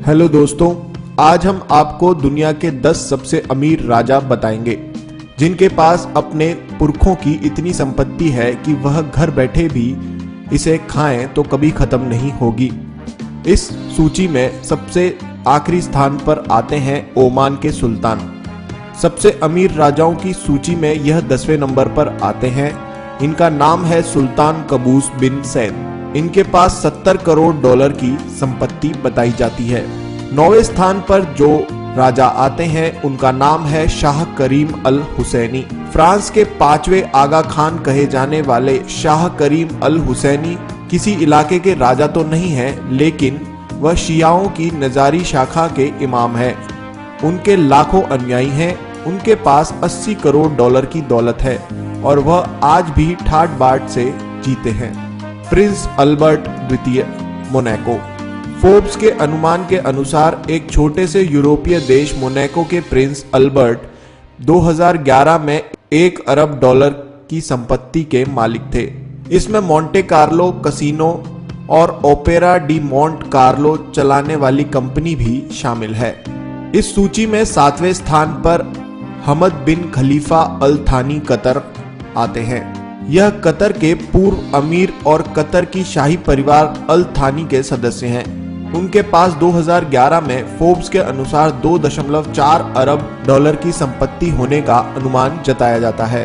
Hello दोस्तों, आज हम आपको दुनिया के 10 सबसे अमीर राजा बताएंगे जिनके पास अपने पुरखों की इतनी संपत्ति है कि वह घर बैठे भी इसे खाएं तो कभी खत्म नहीं होगी। इस सूची में सबसे आखिरी स्थान पर आते हैं ओमान के सुल्तान। सबसे अमीर राजाओं की सूची में यह 10वें नंबर पर आते हैं। इनका नाम है सुल्तान कबूस बिन सैद। इनके पास 70 करोड़ डॉलर की संपत्ति बताई जाती है। 9वें स्थान पर जो राजा आते हैं उनका नाम है शाह करीम अल हुसैनी। फ्रांस के 5वें आगा खान कहे जाने वाले शाह करीम अल हुसैनी किसी इलाके के राजा तो नहीं है, लेकिन वह शियाओं की नजारी शाखा के इमाम है। उनके लाखों अनुयायी हैं। उनके पास 80 करोड़ डॉलर की दौलत है और वह आज भी ठाट बाट से जीते हैं। प्रिंस अल्बर्ट द्वितीय मोनाको। फोर्ब्स के अनुमान के अनुसार एक छोटे से यूरोपीय देश मोनाको के प्रिंस अल्बर्ट 2011 में 1 अरब डॉलर की संपत्ति के मालिक थे। इसमें मोंटे कार्लो कसिनो और ओपेरा डी मोंट कार्लो चलाने वाली कंपनी भी शामिल है। इस सूची में 7वें स्थान पर हमद बिन खलीफा अल थानी कतर आते हैं। यह कतर के पूर्व अमीर और कतर की शाही परिवार अल थानी के सदस्य हैं। उनके पास 2011 में फोर्ब्स के अनुसार 2.4 अरब डॉलर की संपत्ति होने का अनुमान जताया जाता है।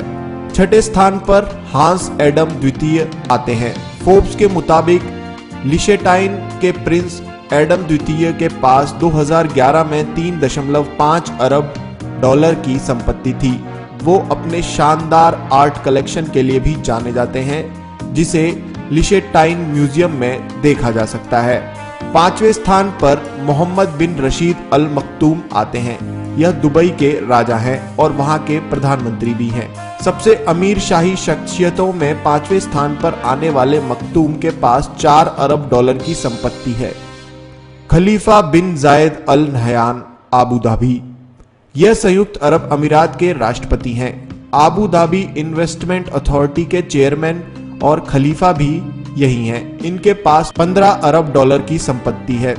6ठे स्थान पर हांस एडम द्वितीय आते हैं। फोर्ब्स के मुताबिक लिशेटाइन के प्रिंस एडम द्वितीय के पास 2011 में 3.5 अरब डॉलर की संपत्ति थी। वो अपने शानदार आर्ट कलेक्शन के लिए भी जाने जाते हैं, जिसे लिशेटाइन म्यूजियम में देखा जा सकता है। 5वें स्थान पर मोहम्मद बिन रशीद अल मखतूम आते हैं। यह दुबई के राजा हैं और वहां के प्रधानमंत्री भी हैं। सबसे अमीर शाही शख्सियतों में 5वें स्थान पर आने वाले मखतूम के पास 4 अरब डॉलर की संपत्ति है। खलीफा बिन जायद अल नहयान आबू धाबी। यह संयुक्त अरब अमीरात के राष्ट्रपति हैं। आबू धाबी इन्वेस्टमेंट अथॉरिटी के चेयरमैन और खलीफा भी यही हैं। इनके पास 15 अरब डॉलर की संपत्ति है।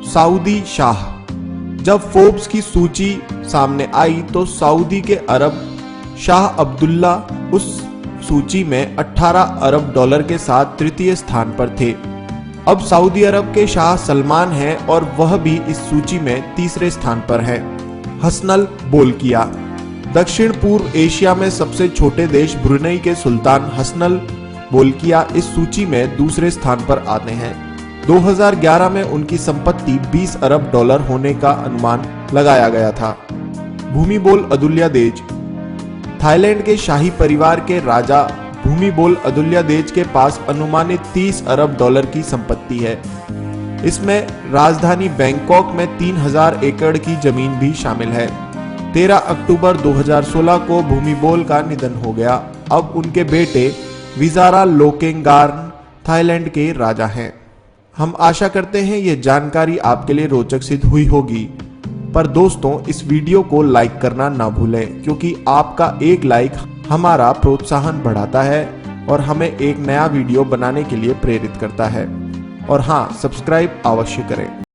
सऊदी शाह। जब फोर्ब्स की सूची सामने आई तो सऊदी के अरब शाह अब्दुल्ला उस सूची में 18 अरब डॉलर के साथ तृतीय स्थान पर थे। अब सऊदी अरब के शाह सलमान हैं और वह भी इस सूची में तीसरे स्थान पर है। Hassanal Bolkiah. दक्षिण पूर्व एशिया में सबसे छोटे देश ब्रुनेई के सुल्तान हसनल बोल्किया इस सूची में दूसरे स्थान पर आते हैं। 2011 में उनकी संपत्ति 20 अरब डॉलर होने का अनुमान लगाया गया था। Bhumibol Adulyadej. थाईलैंड के शाही परिवार के राजा भूमिबोल अदुल्यादेज के पास अनुमानित 30 अरब डॉलर की संपत्ति है। इसमें राजधानी बैंकॉक में 3000 एकड़ की जमीन भी शामिल है। 13 अक्टूबर 2016 को भूमिबोल का निधन हो गया। अब उनके बेटे विजारा लोकेंगार्न थाईलैंड के राजा हैं। हम आशा करते हैं ये जानकारी आपके लिए रोचक सिद्ध हुई होगी। पर दोस्तों, इस वीडियो को लाइक करना ना भूलें, क्योंकि आपका एक लाइक हमारा प्रोत्साहन बढ़ाता है और हमें एक नया वीडियो बनाने के लिए प्रेरित करता है। और हाँ, सब्सक्राइब अवश्य करें।